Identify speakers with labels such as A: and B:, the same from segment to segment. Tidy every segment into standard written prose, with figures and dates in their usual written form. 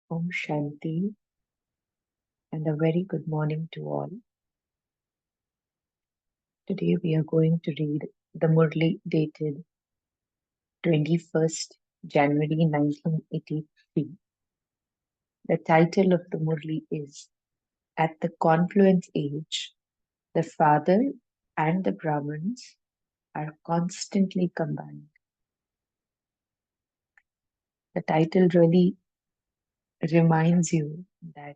A: Om Shanti, and a very good morning to all. Today we are going to read the Murli dated 21st January 1983. The title of the Murli is At the Confluence Age, the Father and the Brahmins are constantly combined. The title really reminds you that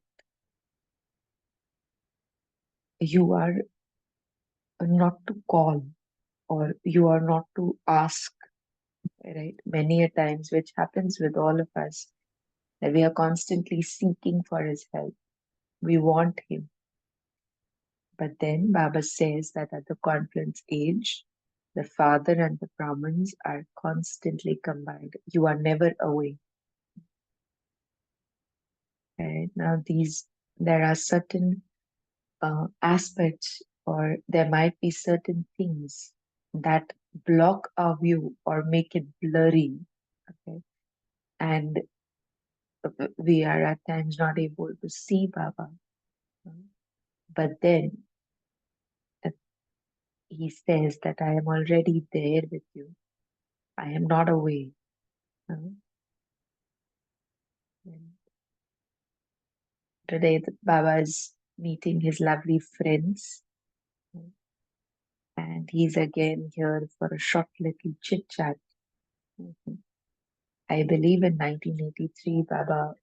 A: you are not to call or you are not to ask, right? Many a times, which happens with all of us, that we are constantly seeking for his help. We want him. But then Baba says that at the confluence age, the Father and the Brahmins are constantly combined. You are never away. Right? Now, there are certain aspects, or there might be certain things that block our view or make it blurry. Okay? And we are at times not able to see Baba. But then he says that I am already there with you. I am not away. And today, the Baba is meeting his lovely friends, and he's again here for a short little chit chat. I believe in 1983, Baba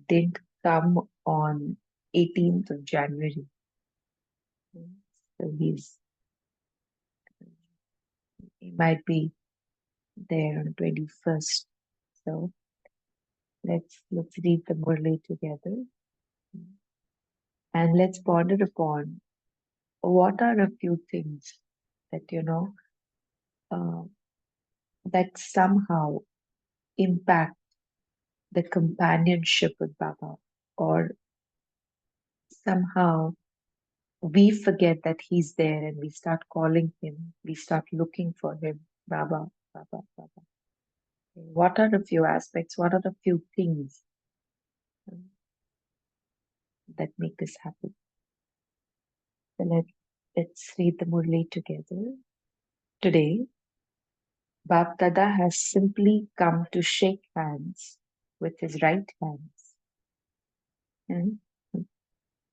A: didn't come on 18th of January. So he might be there on 21st. So let's read the Murli together, and let's ponder upon what are a few things that uh, that somehow impact the companionship with Baba, or somehow we forget that he's there and we start calling him, we start looking for him. Baba, Baba, Baba. What are a few aspects, what are the few things that make this happen? So let's read the Murli together. Today, Bab Dada has simply come to shake hands with his right hands.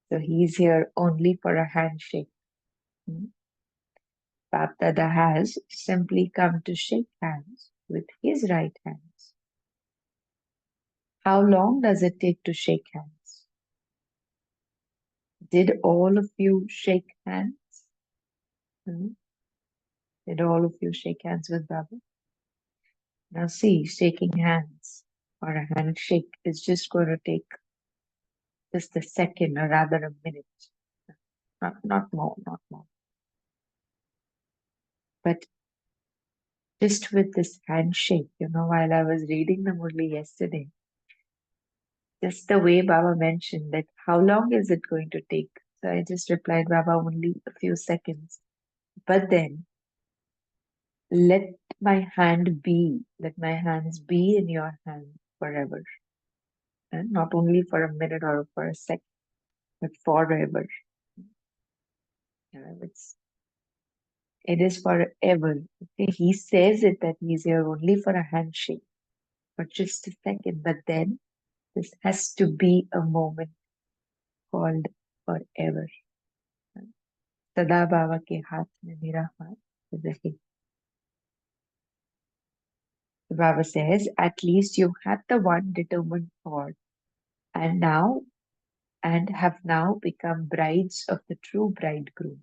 A: So he's here only for a handshake. Bab Dada has simply come to shake hands with his right hands. How long does it take to shake hands? Did all of you shake hands? Did all of you shake hands with Baba? Now see, shaking hands or a handshake is just going to take just a second, or rather a minute. Not more, not more. But just with this handshake, while I was reading the Murli yesterday, just the way Baba mentioned that how long is it going to take? So I just replied, Baba, only a few seconds. But then let my hands be in your hand forever. And not only for a minute or for a second, but forever. It is forever. Okay? He says it that he's here only for a handshake, for just a second. But then this has to be a moment called forever. सदा बाबा के हाथ में मेरा हाथ रहे. The Baba says, at least you had the one determined thought, and have now become brides of the true bridegroom.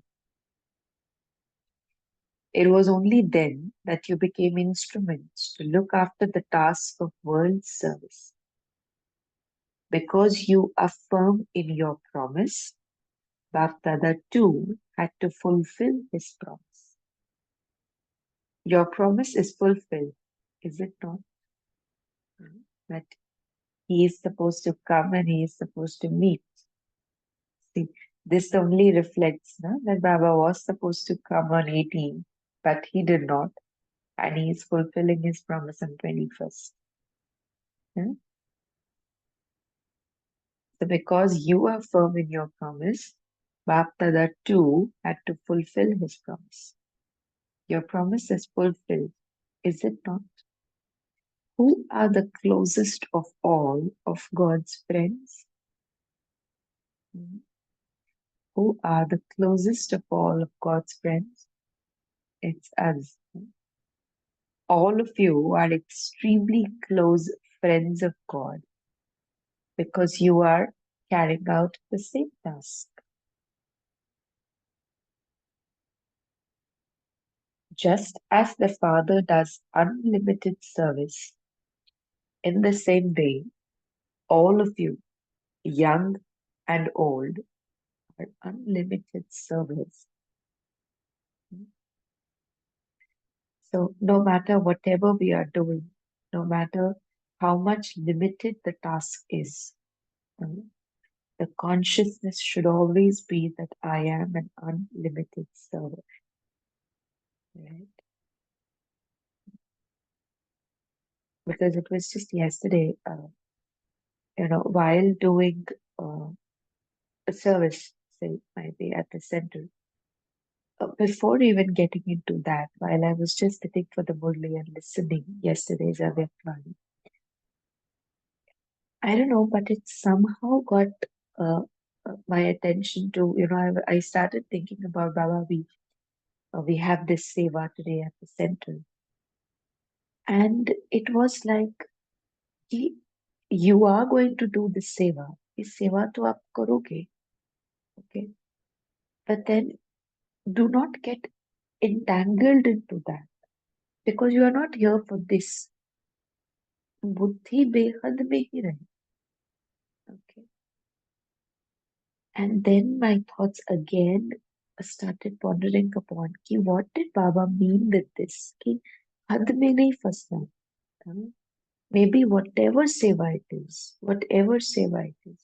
A: It was only then that you became instruments to look after the task of world service. Because you are firm in your promise, Bapdada too had to fulfill his promise. Your promise is fulfilled, is it not? That he is supposed to come and he is supposed to meet. See, this only reflects that Baba was supposed to come on 18, but he did not, and he is fulfilling his promise on 21st. So because you are firm in your promise, Baptada too had to fulfill his promise. Your promise is fulfilled, is it not? Who are the closest of all of God's friends? Hmm. Who are the closest of all of God's friends? It's us. All of you are extremely close friends of God because you are carrying out the same task. Just as the Father does unlimited service, in the same way, all of you, young and old, are unlimited servers. So, no matter whatever we are doing, no matter how much limited the task is, um, the consciousness should always be that I am an unlimited server. Right? Because it was just yesterday, while doing uh, a service, say, maybe at the center, before even getting into that, while I was just sitting for the Murli and listening yesterday's Avyakvani, I don't know, but it somehow got uh, my attention to, I started thinking about Baba, we have this seva today at the center. And it was like, कि you are going to do this seva. This seva to aap karoge, okay? But then do not get entangled into that because you are not here for this. बुद्धि बेहद में ही रहे. Okay. And then my thoughts again started pondering upon कि what did Baba mean with this? कि हद में नहीं फंसना. Maybe whatever seva it is, whatever seva it is.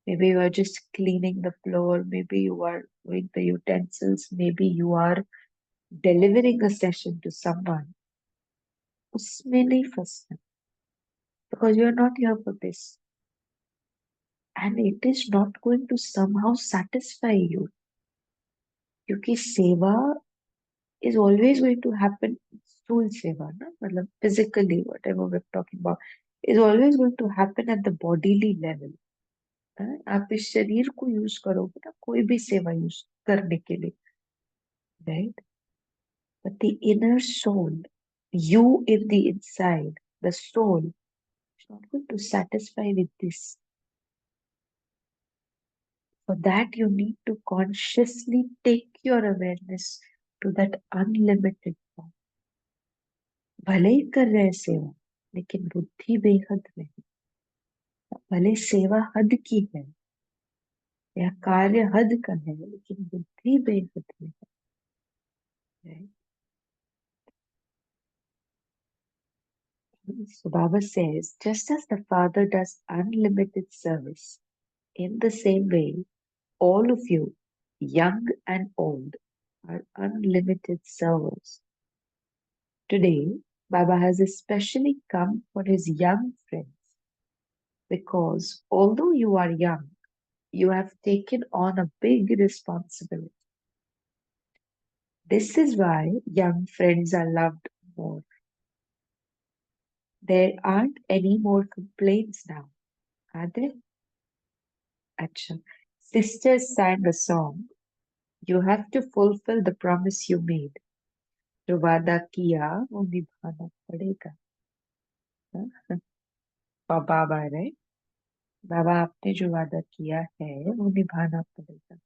A: Maybe you are just cleaning the floor, maybe you are doing the utensils, maybe you are delivering a session to someone. उसमें नहीं फंसना. Because you are not here for this. And it is not going to somehow satisfy you. क्योंकि सेवा is always going to happen, स्थूल सेवा ना, मतलब physically, whatever we're talking about, is always going to happen at the bodily level. आप इस शरीर को यूज करोगे ना कोई भी सेवा यूज करने के लिए, right? But the inner soul, you in the inside, the soul, is not going to satisfy with this. For that, you need to consciously take your awareness to that unlimited form. भले ही कर रहे हैं सेवा, लेकिन बुद्धि बेहद में है. भले सेवा हद की है या कार्य हद का है, लेकिन बुद्धि बेहद में है. Right? So Baba says, just as the Father does unlimited service, in the same way, all of you, young and old, are unlimited servers. Today, Baba has especially come for his young friends because although you are young, you have taken on a big responsibility. This is why young friends are loved more. There aren't any more complaints now, are there? Acha. Sisters sang a song. You have to fulfill the promise you made. जो वादा किया वो निभाना पड़ेगा. हाँ? और बाबा रहे, बाबा आपने जो वादा किया है वो निभाना पड़ेगा.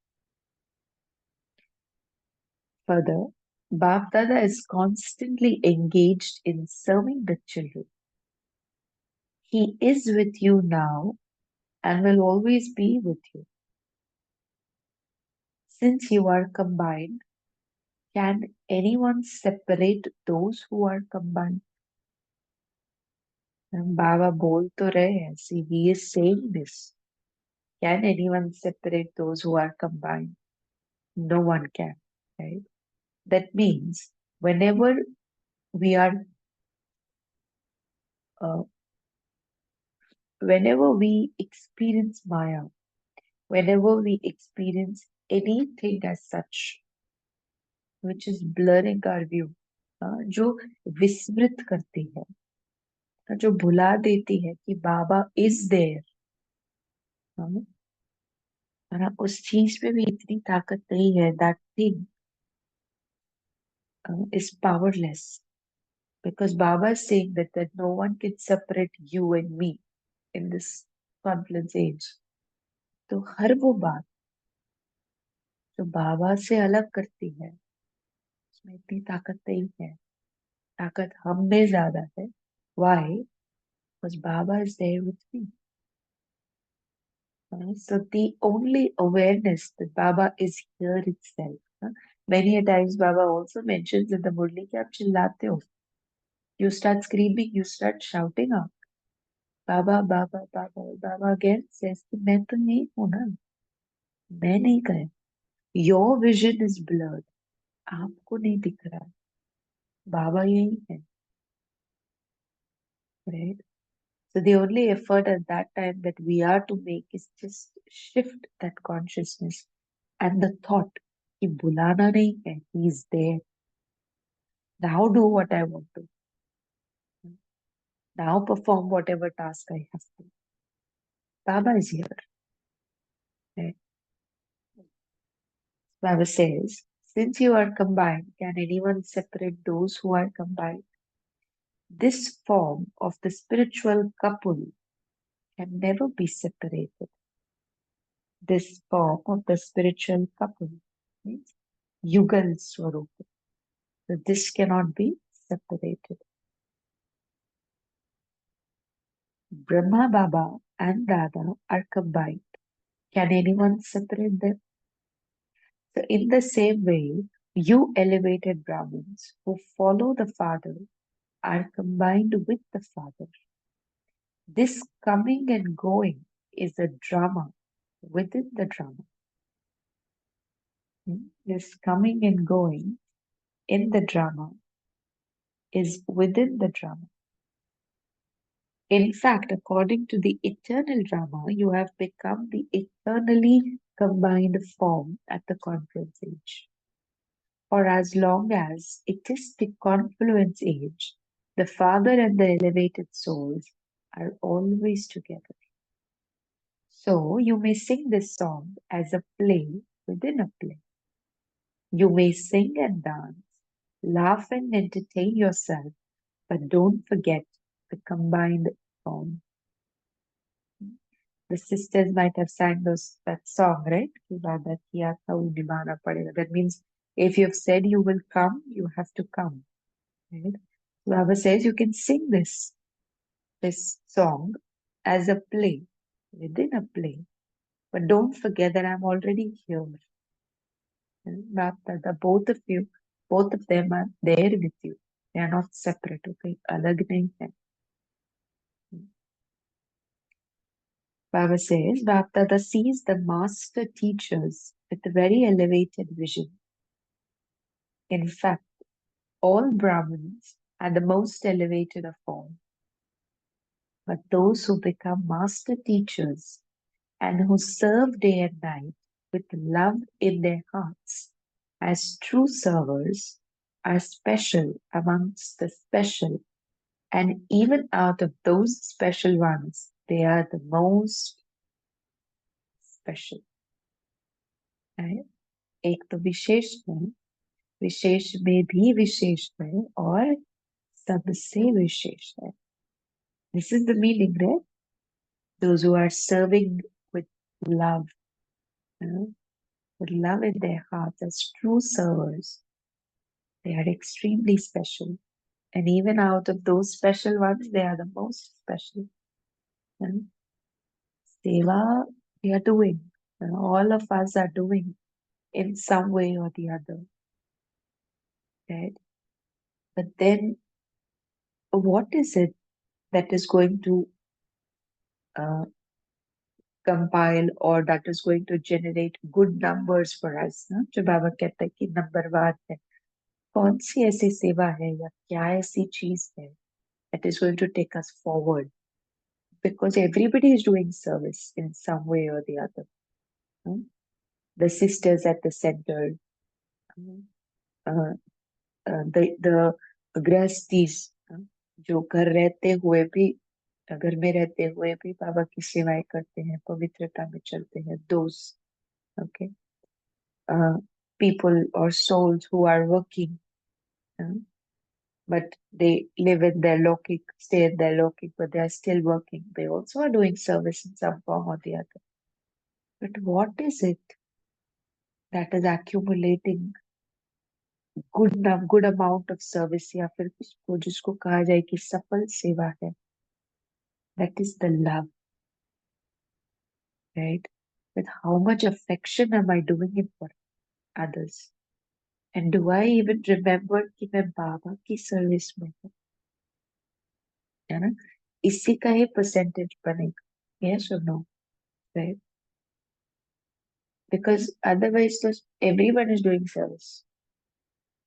A: Further, Bap Dada is constantly engaged in serving the children. He is with you now and will always be with you. Since you are combined, can anyone separate those who are combined? And Baba बोल तो रहे हैं, see, he is saying this. Can anyone separate those who are combined? No one can, right? That means whenever we are uh, whenever we experience Maya, whenever we experience anything as such, which is blurring our view, जो विस्मृत करती है, जो भुला देती है कि बाबा is there, उस चीज में भी इतनी ताकत नहीं है. That thing is powerless because Baba is saying that no one can separate you and me in this confluence age. तो हर वो बात जो बाबा से अलग करती है उसमें इतनी ताकत नहीं है. ताकत हम में ज्यादा है. Why? Because Baba is there with me. So the only awareness that Baba is here itself. Many a times Baba also mentions in the Murli कि आप चिल्लाते हो. You start screaming, you start shouting out. Baba, Baba, Baba. Baba again says कि मैं तो नहीं हूँ ना. मैं नहीं कर. Your vision is blurred. आपको नहीं दिख रहा. बाबा यही है. Right? So the only effort at that time that we are to make is just shift that consciousness and the thought कि बुलाना नहीं है. He is there. Now do what I want to. Now perform whatever task I have to. Baba is here. Right? Baba says, since you are combined, can anyone separate those who are combined? This form of the spiritual couple can never be separated. This form of the spiritual couple means Yugal Swarupa. So this cannot be separated. Brahma Baba and Dada are combined. Can anyone separate them? So in the same way, you elevated Brahmins who follow the Father are combined with the Father. This coming and going is a drama within the drama. This coming and going in the drama is within the drama. In fact, according to the eternal drama, you have become the eternally combined form at the confluence age. For as long as it is the confluence age, the Father and the elevated souls are always together. So you may sing this song as a play within a play. You may sing and dance, laugh and entertain yourself, but don't forget the combined form. The sisters might have sang that song, right? That means if you've said you will come, you have to come. Right? Baba says you can sing this song as a play, within a play. But don't forget that I'm already here. Both of you, both of them are there with you. They are not separate. Okay? Alag nahi hai. Baba says, Bapdada sees the master teachers with a very elevated vision. In fact, all Brahmins are the most elevated of all. But those who become master teachers and who serve day and night with love in their hearts as true servers are special amongst the special, and even out of those special ones, they are the most special. Right? एक तो विशेष है, विशेष में भी विशेष है और सबसे विशेष है. This is the meaning, right? Those who are serving with love, with love in their hearts as true servers, they are extremely special. And even out of those special ones, they are the most special. Seva we are doing. All of us are doing in some way or the other. Right? But then, what is it that is going to compile or that is going to generate good numbers for us? जो बाबा कहता है कि नंबरवार है. कौन सी ऐसी सेवा है या क्या ऐसी चीज है that is going to take us forward because everybody is doing service in some way or the other. Hmm? The sisters at the center, uh, the गृहस्थीस, जो घर रहते हुए भी, घर में रहते हुए भी बाबा की सेवाएं करते हैं, पवित्रता में चलते हैं. Those, okay, people or souls who are working, uh, but they live in their lokic, stay in their lokic, but they are still working. They also are doing service in some form or the other. But what is it that is accumulating good amount of service, या फिर उसको जिसको कहा जाए कि सफल सेवा है? That is the love, right? With how much affection am I doing it for others? And do I even remember कि मैं बाबा की सर्विस में हूँ? है ना? इसी का ही परसेंटेज बनेगा. Yes or no? Right? Because otherwise तो everyone is doing service.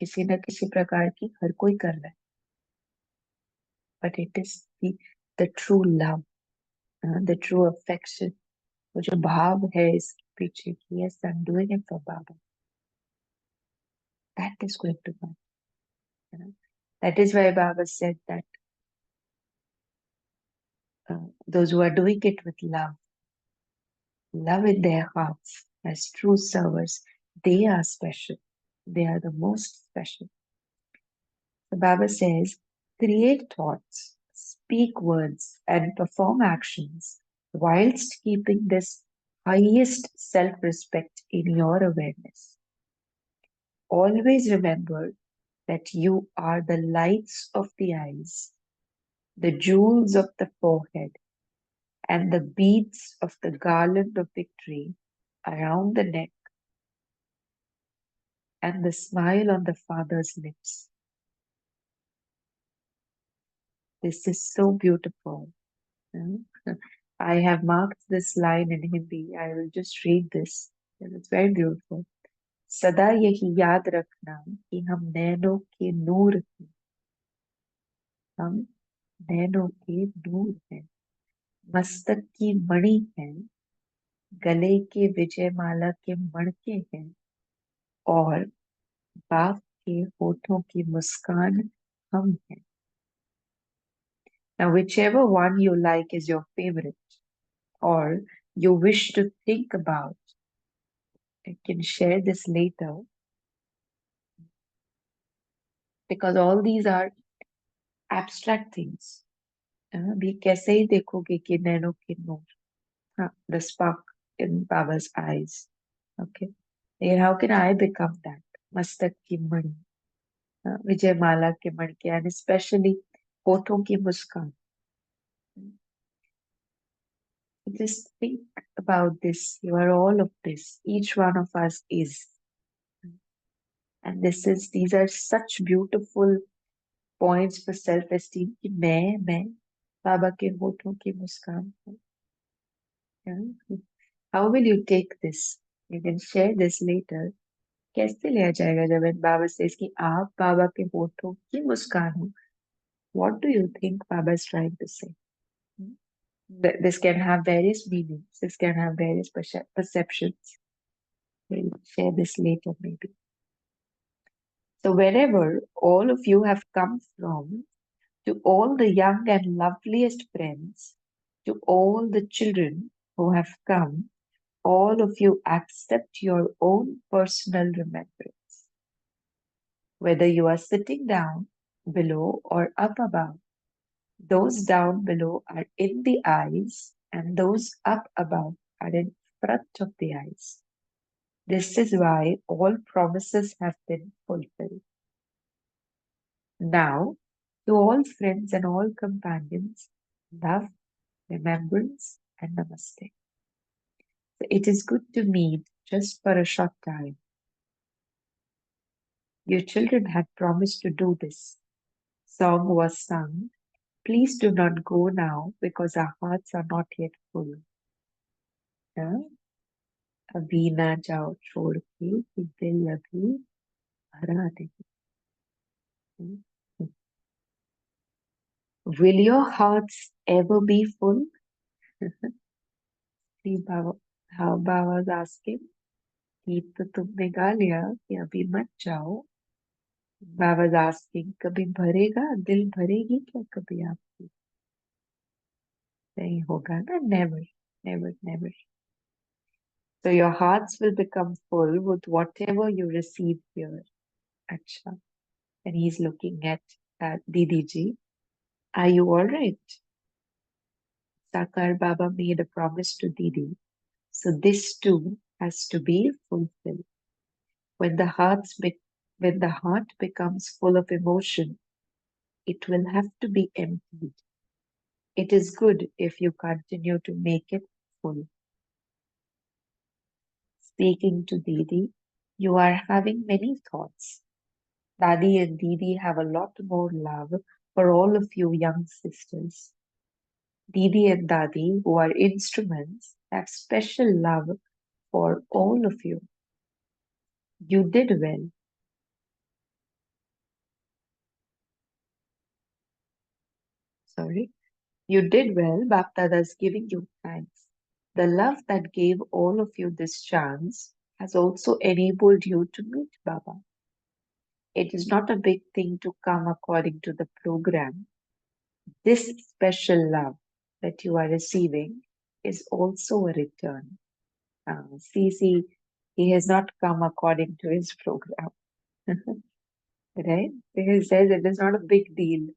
A: किसी न किसी प्रकार की हर कोई कर रहा है. But it is the true love, the true affection, वो जो भाव है इसके पीछे कि yes, I'm doing it for Baba. That is going to come. You know? That is why Baba said that those who are doing it with love in their hearts, as true servers, they are special. They are the most special. The Baba says, create thoughts, speak words, and perform actions whilst keeping this highest self-respect in your awareness. Always remember that you are the lights of the eyes, the jewels of the forehead, and the beads of the garland of victory around the neck, and the smile on the Father's lips. This is so beautiful. I have marked this line in Hindi. I will just read this. It's very beautiful. सदा यही याद रखना कि हम नैनों के नूर हैं. हम नैनों के नूर हैं. मस्तक की मणि हैं. गले के विजय माला के मणके हैं. और बाप के होठों की मुस्कान हम हैं. Now, whichever one you like is your favorite, or you wish to think about, I can share this later, because all these are abstract things. अभी कैसे ही देखोगे कि नैनो की नूर, the spark in Baba's eyes. Okay, and how can I become that? मस्तक की मणि, विजय माला के मणके, and especially होठों की मुस्कान. Just think about this. You are all of this. Each one of us is. And these are such beautiful points for self-esteem कि मैं बाबा के होठों की मुस्कान हूँ. Yeah. How will you take this? You can share this later. कैसे लिया जाएगा जब बाबा says कि आप बाबा के होठों की मुस्कान हो? What do you think Baba is trying to say? This can have various meanings. This can have various perceptions. We'll share this later, maybe. So wherever all of you have come from, to all the young and loveliest friends, to all the children who have come, all of you accept your own personal remembrance. Whether you are sitting down below or up above, those down below are in the eyes and those up above are in front of the eyes. This is why all promises have been fulfilled. Now, to all friends and all companions, love, remembrance, and namaste. So it is good to meet just for a short time. Your children had promised to do this. Song was sung. Please do not go now because our hearts are not yet full. Yeah? अभी ना जाओ छोड़ के कि दिल अभी भरा नहीं. Will your hearts ever be full? See, Baba, how Baba's asking, गीत तो तुमने गा लिया कि अभी मत जाओ. Baba's asking, कभी भरेगा, दिल भरेगी क्या कभी आपकी? नहीं होगा ना, never, never, never. So your hearts will become full with whatever you receive here. Acha. And he's looking at Didi ji. Are you all right? Sakar Baba made a promise to Didi. So this too has to be fulfilled. When the when the heart becomes full of emotion, it will have to be emptied. It is good if you continue to make it full. Speaking to Didi, you are having many thoughts. Dadi and Didi have a lot more love for all of you young sisters. Didi and Dadi, who are instruments, have special love for all of you. You did well. Sorry. You did well. Bapdada is giving you thanks. The love that gave all of you this chance has also enabled you to meet Baba. It is not a big thing to come according to the program. This special love that you are receiving is also a return. See, he has not come according to his program, right? He says it is not a big deal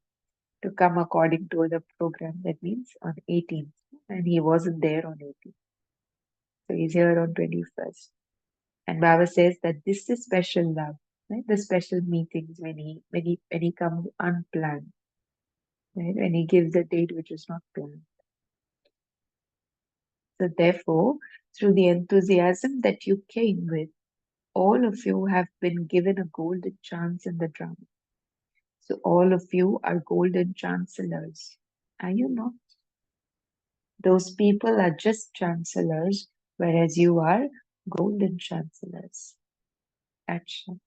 A: to come according to the program. That means on 18th, and he wasn't there on 18th. So he's here on 21st. And Baba says that this is special love, right? The special meetings when he comes unplanned, right? When he gives a date which is not planned. So therefore, through the enthusiasm that you came with, all of you have been given a golden chance in the drama. So all of you are golden chancellors. Are you not? Those people are just chancellors, whereas you are golden chancellors. Action.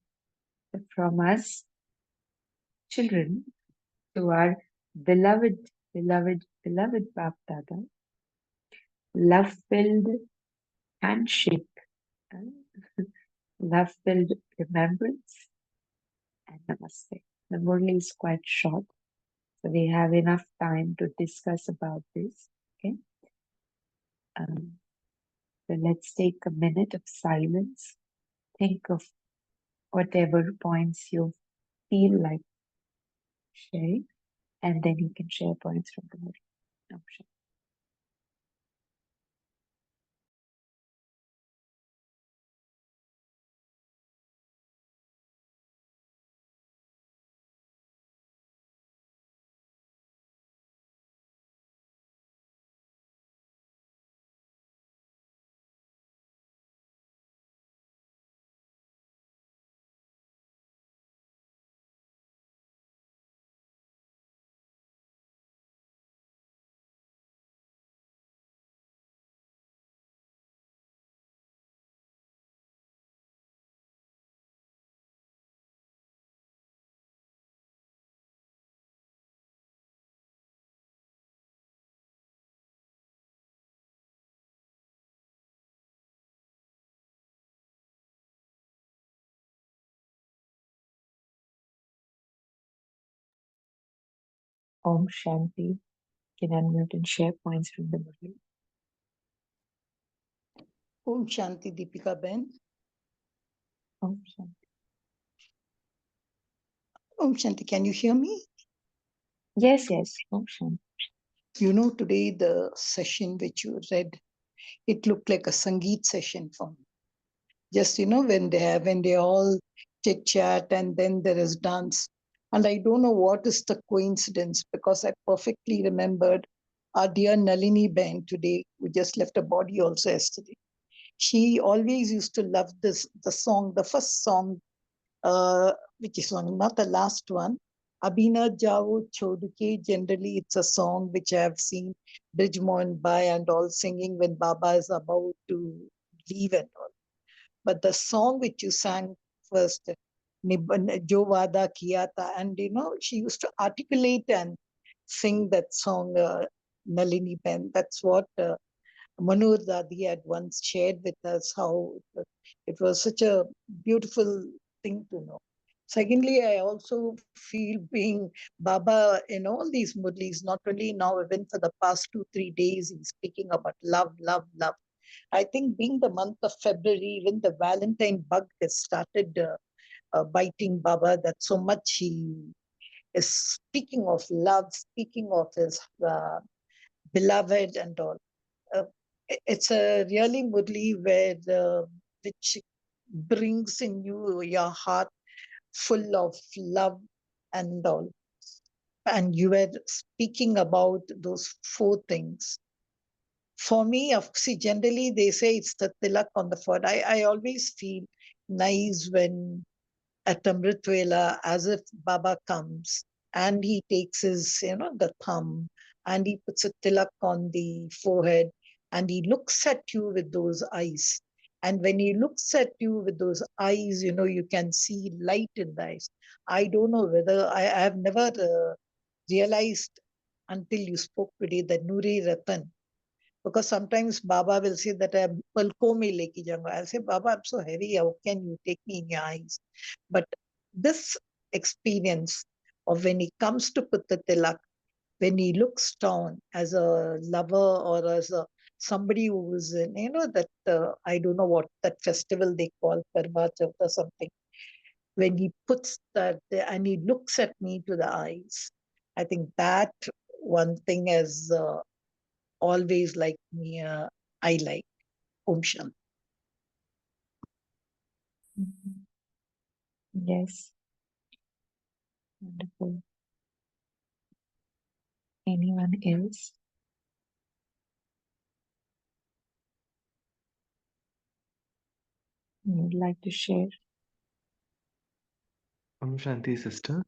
A: From us, children, to our beloved, beloved, beloved Bap Dada, love-filled handshake, love-filled remembrance, and namaste. The Murli is quite short, so we have enough time to discuss about this. Okay. So let's take a minute of silence. Think of whatever points you feel like sharing, and then you can share points from the Murli option. Om Shanti. You can unmute and share points from the Murli.
B: Om Shanti, Deepika Ben.
A: Om Shanti.
B: Om Shanti, can you hear me?
A: Yes, Om Shanti.
B: You know, today the session which you read, it looked like a Sangeet session for me. Just, you know, when they all chit chat and then there is dance. And I don't know what is the coincidence because I perfectly remembered our dear Nalini Ben today, who just left a body also yesterday. She always used to love the song, the first song, which is one, not the last one. Abhina Jao Choduke. Generally, it's a song which I have seen Brijmohan Bai and all singing when Baba is about to leave and all. But the song which you sang first, Jo Vada Kiya Tha, and you know, she used to articulate and sing that song Nalini Ben. That's what Manur Dadi had once shared with us, how it was such a beautiful thing to know. Secondly, I also feel being Baba in all these murlis, not only now, even for the past 2, 3 days, he's speaking about love, love, love. I think being the month of February, even the Valentine bug has started biting Baba, that so much he is speaking of love, speaking of his beloved and all. Uh, it's a really Murli where which brings in you your heart full of love and all. And you were speaking about those four things. For me, see, generally they say it's the tilak on the forehead. I always feel nice when at Amritvela, as if Baba comes and he takes his, the thumb and he puts a tilak on the forehead and he looks at you with those eyes. And when he looks at you with those eyes, you can see light in the eyes. I don't know whether I have never realized until you spoke today the Nuri Ratan, because sometimes Baba will say that I'm palko mein leki jaunga. I'll say, Baba, I'm so heavy. How can you take me in your eyes? But this experience of when he comes to put the tilak, when he looks down as a lover or as a somebody who is in, that I don't know what that festival they call Karva Chauth or something. When he puts that there and he looks at me to the eyes, I think that one thing is always like me, I like Om Shanti.
A: Mhm. Yes, wonderful. Anyone else who would like to share?
C: Shanti, sister.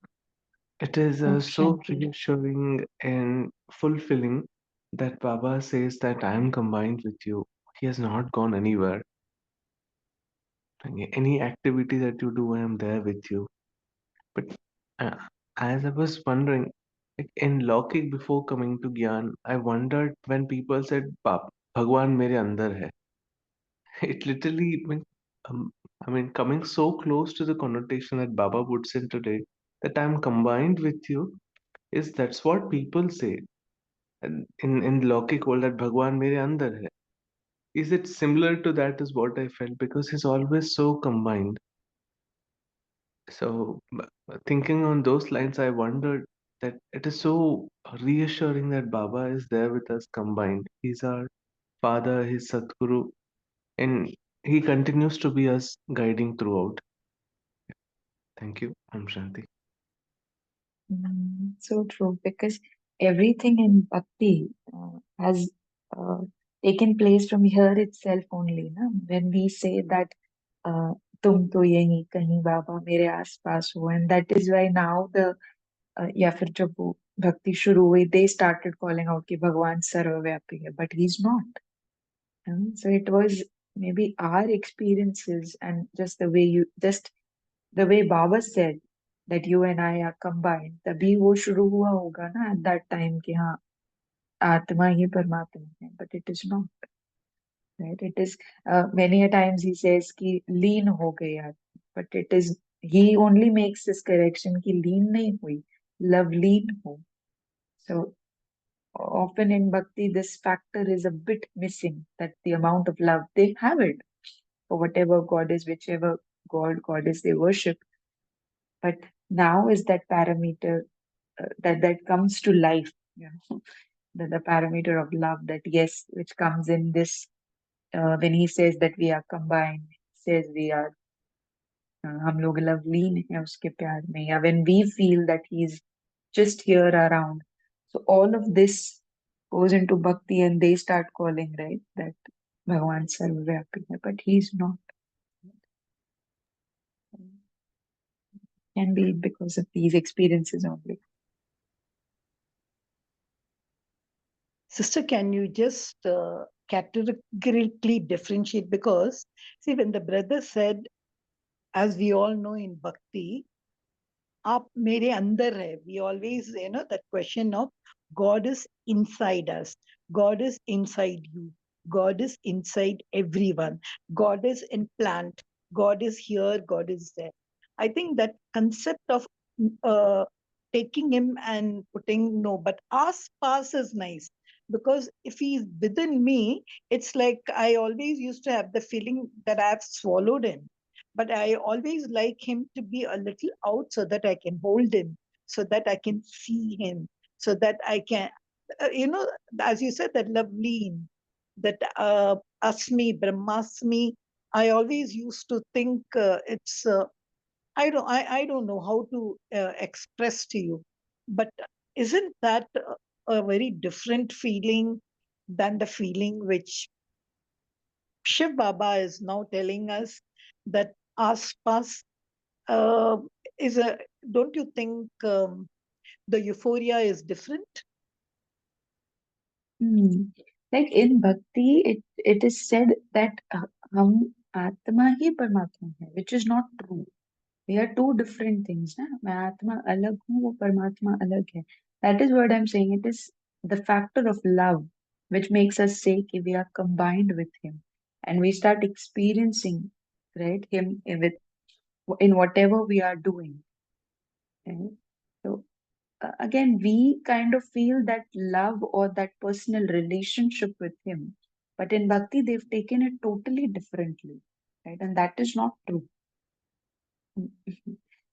C: It is
A: Oh,
C: so
A: Shanti.
C: reassuring and fulfilling that Baba says that I am combined with you. He has not gone anywhere. Any activity that you do, I am there with you. But uh, as I was wondering, like in Lokik before coming to Gyan, I wondered when people said, Bhagwan mere andar hai. It literally meant, um, coming so close to the connotation that Baba puts in today, that I'm combined with you, is that's what people say. And in Lokik world, that Bhagwan mere andar hai. Is it similar to that? Is what I felt, because he's always so combined. So, thinking on those lines, I wondered that it is so reassuring that Baba is there with us combined. He's our Father, His Sadguru, and He continues to be us guiding throughout. Thank you. I'm Shanti.
A: So true, because everything in bhakti has uh, taken place from here itself only. Na? When we say that तुम तो यहीं कहीं बाबा मेरे आसपास हो, and that is why now the या फिर जब वो भक्ति शुरू हुई, they started calling out कि भगवान सर्वव्यापी है, but he's not. So it was maybe our experiences and just the way Baba said that you and I are combined, तभी वो शुरू हुआ होगा ना at that time कि हाँ आत्मा ही परमात्मा है, but it is not, right? It is many a times he says कि लीन हो गई आत्मा, but it is he only makes this correction कि लीन नहीं हुई, love लीन हो. So often in bhakti this factor is a bit missing, that the amount of love they have it for whatever god is, whichever goddess they worship, but now is that parameter that comes to life, you know, the parameter of love, that yes, which comes in this when he says that we are combined, says we are हम लोग लवलीन हैं उसके प्यार में, या when we feel that he's just here around. So all of this goes into bhakti and they start calling, right, that Bhagavan Sarvavyapi hai, but he's not. Can be because of these experiences only.
B: Sister, can you just categorically differentiate? Because, see, when the brother said, as we all know in Bhakti, आप मेरे अंदर है, we always, that question of God is inside us. God is inside you. God is inside everyone. God is in plant. God is here. God is there. I think that concept of uh, taking him and putting no, but ask pass is nice, because if he's within me, it's like I always used to have the feeling that I've swallowed him. But I always like him to be a little out so that I can hold him, so that I can see him, so that I can, as you said, that lovely, that Asmi, Brahmasmi. I always used to think it's, I don't know how to express to you, but isn't that a very different feeling than the feeling which Shiv Baba is now telling us, that Aspas uh, is a, don't you think the euphoria is different?
A: Hmm. Like in Bhakti, it is said that hum Atma hi Paramatma hai, which is not true. They are two different things. Na? मैं आत्मा अलग हूँ, वो परमात्मा अलग है. That is what I'm saying. It is the factor of love which makes us say कि we are combined with him, and we start experiencing, right, him in whatever we are doing. Right? So again, we kind of feel that love or that personal relationship with him, but in Bhakti they've taken it totally differently, right? And that is not true.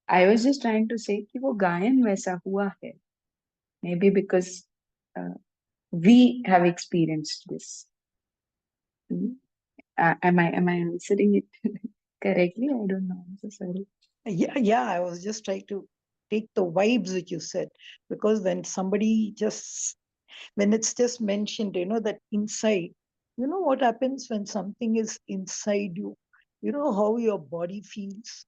A: I was just trying to say कि वो गायन वैसा हुआ है, maybe because uh, we have experienced this. Hmm. Am I answering it correctly? I don't know. I'm so sorry.
B: Yeah, I was just trying to take the vibes which you said, because when somebody just, when it's just mentioned, that inside, what happens when something is inside you, how your body feels.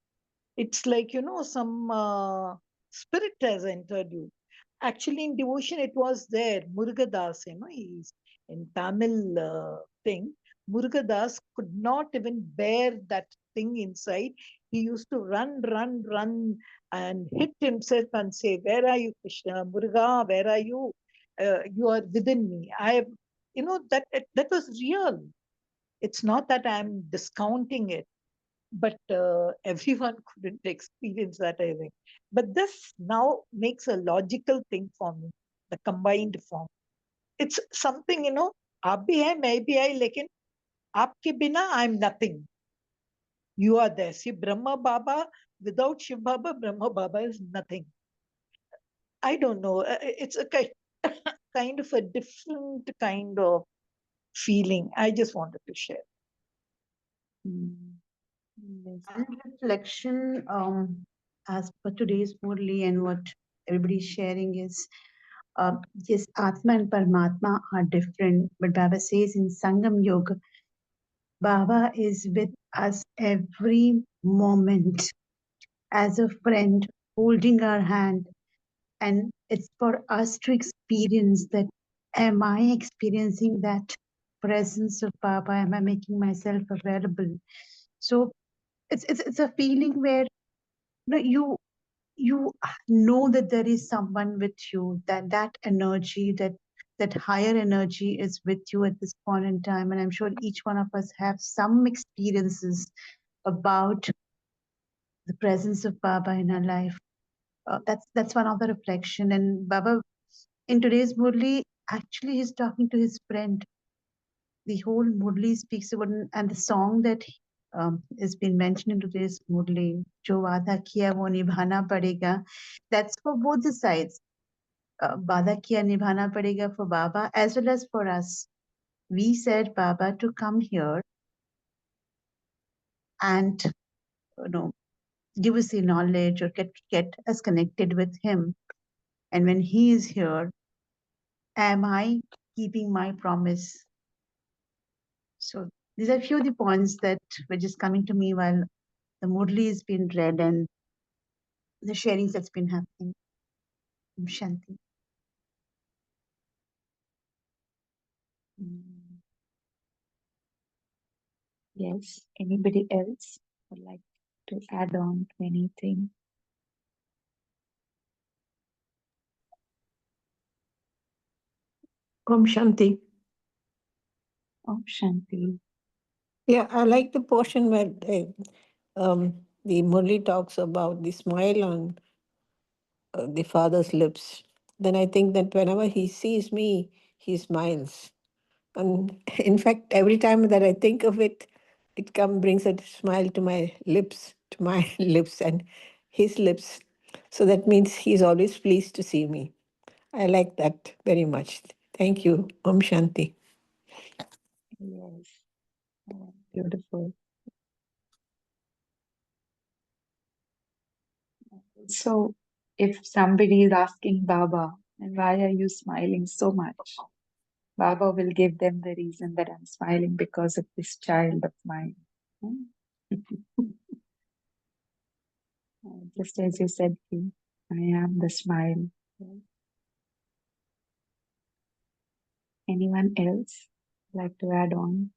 B: It's like, some spirit has entered you. Actually, in devotion, it was there. Murugadas, he's in Tamil thing. Murugadas could not even bear that thing inside. He used to run, and hit himself and say, "Where are you, Krishna? Muruga, where are you? You are within me." That was real. It's not that I'm discounting it, but everyone couldn't experience that, I think. But this now makes a logical thing for me, the combined form. It's something, आप भी है, मैं भी है, लेकिन आपके बिना I'm nothing. You are there. See, Brahma Baba, without Shiv Baba, Brahma Baba is nothing. I don't know. It's a kind of a different kind of feeling. I just wanted to share.
A: Hmm. Yes.
D: And reflection, as per today's Murli and what everybody's sharing is, yes, Atma and Paramatma are different, but Baba says in Sangam Yoga, Baba is with us every moment as a friend, holding our hand, and it's for us to experience that. Am I experiencing that presence of Baba? Am I making myself available? So it's a feeling where you know that there is someone with you, that energy, that higher energy is with you at this point in time. And I'm sure each one of us have some experiences about the presence of Baba in our life. That's one of the reflection. And Baba in today's Murli, actually he's talking to his friend. The whole Murli speaks about, and the song that has been mentioned in today's Murli, Jo Vada Kiya Wo Nibhana Padega, that's for both the sides. Vada Kiya Nibhana Padega for Baba as well as for us. We said Baba to come here and give us the knowledge or get us connected with him. And when he is here, am I keeping my promise? So these are a few of the points that were just coming to me while the Murli has been read and the sharings that's been happening. Shanti.
A: Hmm. Yes. Anybody else would like to add on to anything?
E: Om Shanti.
A: Om Shanti.
E: Yeah, I like the portion where the Murli talks about the smile on the father's lips. Then I think that whenever he sees me, he smiles. And in fact, every time that I think of it, it brings a smile to my lips, lips and his lips. So that means he's always pleased to see me. I like that very much. Thank you. Om Shanti.
A: Yes. Oh, beautiful. So, if somebody is asking Baba, and why are you smiling so much? Baba will give them the reason that I'm smiling because of this child of mine. Hmm? Just as you said, Ki, I am the smile. Anyone else like to add on?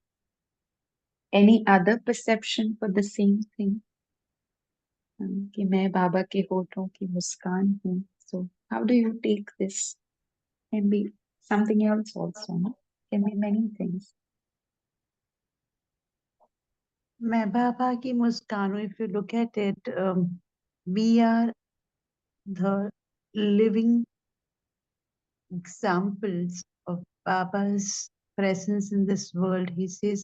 A: Any other perception for the same thing? कि मैं बाबा के होठों की मुस्कान हूँ. So how do you take this? Can be something else also, no? Can be many things.
D: मैं बाबा की मुस्कान हूँ. If you look at it, we are the living examples of Baba's presence in this world. He says,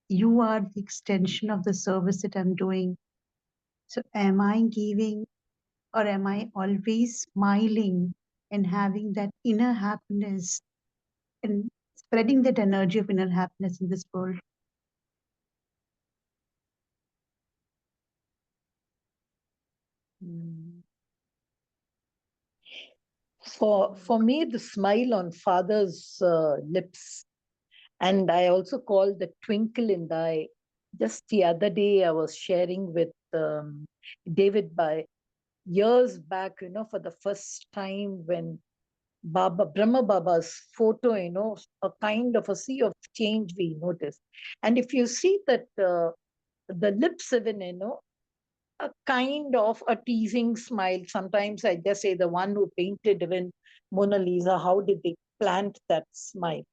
D: you are the extension of the service that I'm doing. So am I giving, or am I always smiling and having that inner happiness and spreading that energy of inner happiness in this world?
B: For me, the smile on father's lips, and I also call the twinkle in the eye. Just the other day, I was sharing with David by years back, for the first time when Brahma Baba's photo, a kind of a sea of change we noticed. And if you see that the lips even, a kind of a teasing smile. Sometimes I just say the one who painted even Mona Lisa, how did they plant that smile?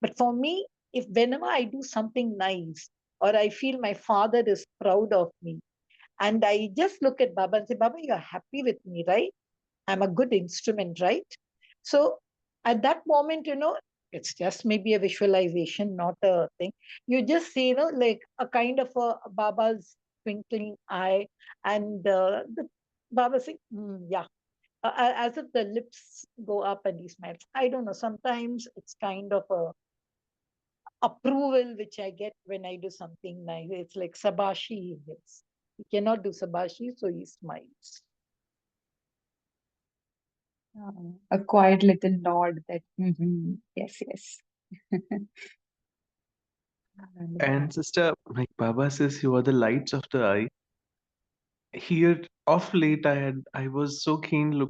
B: But for me, if whenever I do something nice or I feel my father is proud of me, and I just look at Baba and say, Baba, you're happy with me, right? I'm a good instrument, right? So at that moment, it's just maybe a visualization, not a thing. You just see, like a kind of a Baba's twinkling eye, and the Baba saying, yeah, as if the lips go up and he smiles. I don't know. Sometimes it's kind of a approval which I get when I do something nice. It's like sabashi he gets. He cannot do sabashi, so he smiles.
A: A quiet little nod that, yes, yes.
C: And sister, like Baba says, you are the lights of the eye. Here, of late, I was so keenly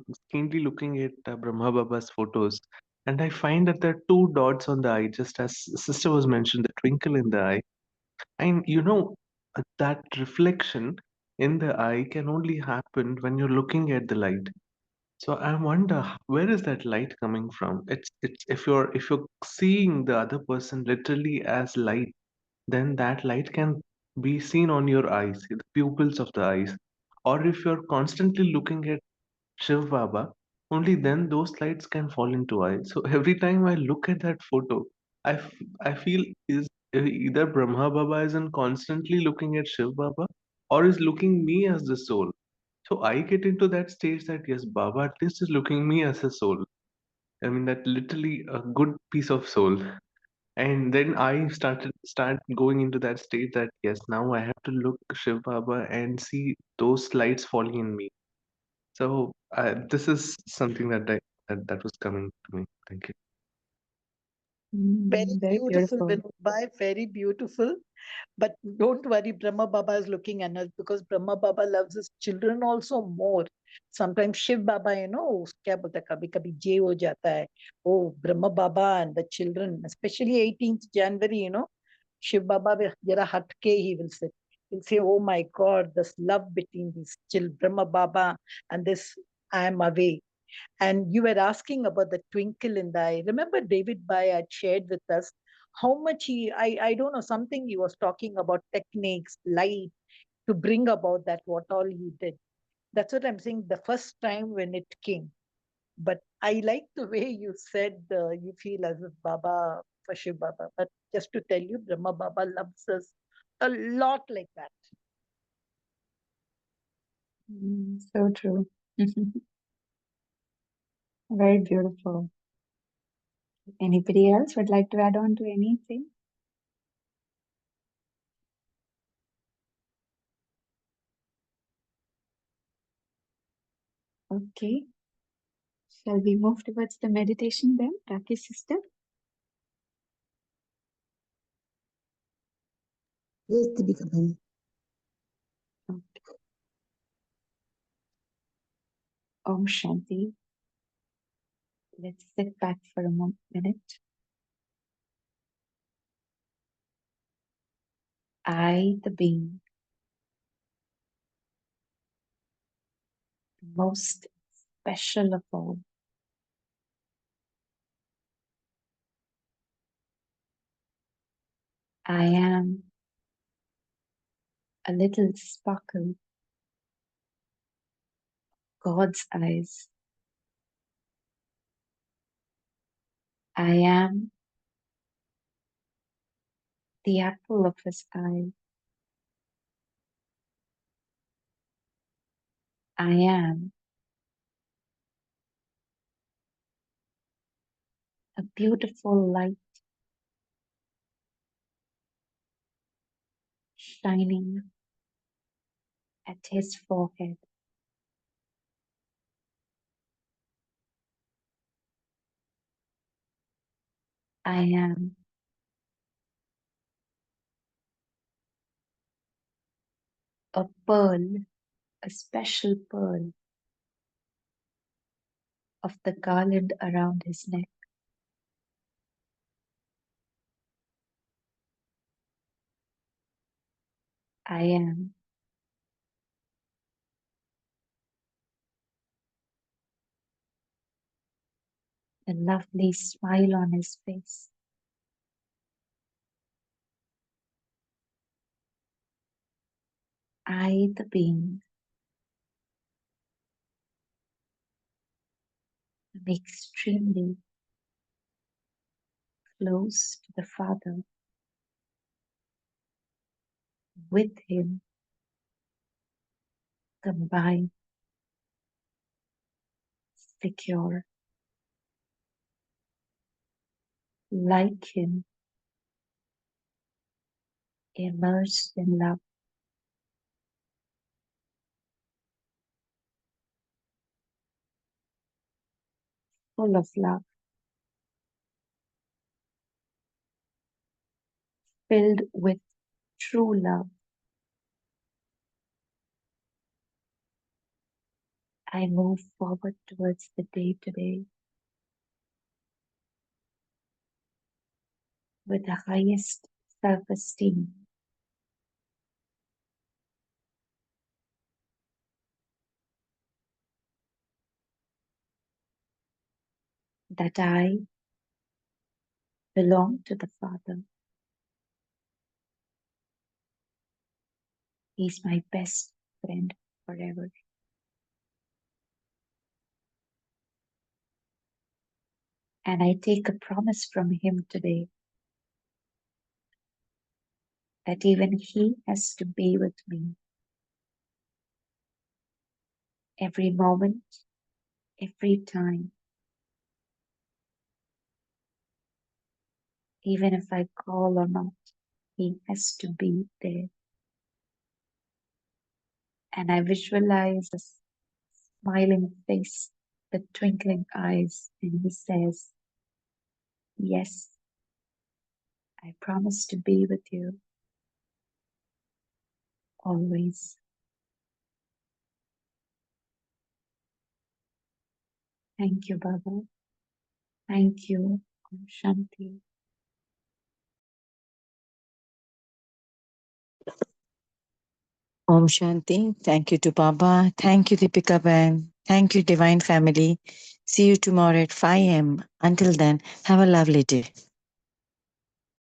C: looking at Brahma Baba's photos, and I find that there are two dots on the eye, just as sister was mentioned, the twinkle in the eye. And that reflection in the eye can only happen when you're looking at the light. So I wonder where is that light coming from? It's if you're seeing the other person literally as light, then that light can be seen on your eyes, the pupils of the eyes. Or if you're constantly looking at Shiv Baba, only then those lights can fall into eyes. So every time I look at that photo, I feel is either Brahma Baba isn't constantly looking at Shiv Baba or is looking me as the soul. So I get into that stage that yes, Baba at least is looking me as a soul. I mean that literally a good piece of soul. And then I start going into that state that yes, now I have to look Shiv Baba and see those lights falling in me. So this is something that was coming to me. Thank you.
B: Very
A: Very
B: beautiful,
A: beautiful.
B: Vinodbhai, very beautiful. But don't worry, Brahma Baba is looking at us because Brahma Baba loves his children also more. Sometimes Shiv Baba, क्या बोलता है, कभी कभी जे हो जाता है. Oh, Brahma Baba and the children, especially 18th January, Shiv Baba will jara hatke he will say. He'll say, oh my God, this love between these children, Brahma Baba and this, I am away. And you were asking about the twinkle in the eye. Remember, David Bai had shared with us how much I don't know, something he was talking about techniques, light, to bring about that, what all he did. That's what I'm saying, the first time when it came. But I like the way you said you feel as if Baba, for Shiv Baba. But just to tell you, Brahma Baba loves us a lot like that.
A: So true. Very beautiful. Anybody else would like to add on to anything? Okay. Shall we move towards the meditation then, Raki sister?
B: Yes, Deepika ma'am.
A: Okay. Om Shanti. Let's sit back for a minute. I, the being, the most special of all, I am a little sparkle, God's eyes. I am the apple of his eye. I am a beautiful light shining at his forehead. I am a pearl, a special pearl of the garland around his neck. I am the lovely smile on his face. I, the being, am extremely close to the Father, with him, combined, secure, like him, immersed in love. Full of love, filled with true love. I move forward towards the day today with the highest self-esteem. That I belong to the Father. He's my best friend forever. And I take a promise from him today that even he has to be with me every moment, every time, even if I call or not, he has to be there. And I visualize a smiling face, the twinkling eyes, and he says, yes, I promise to be with you always. Thank you, Baba. Thank you. Om Shanti.
F: Om Shanti. Thank you to Baba. Thank you, Deepika Ben. Thank you, Divine Family. See you tomorrow at 5 a.m. Until then, have a lovely day.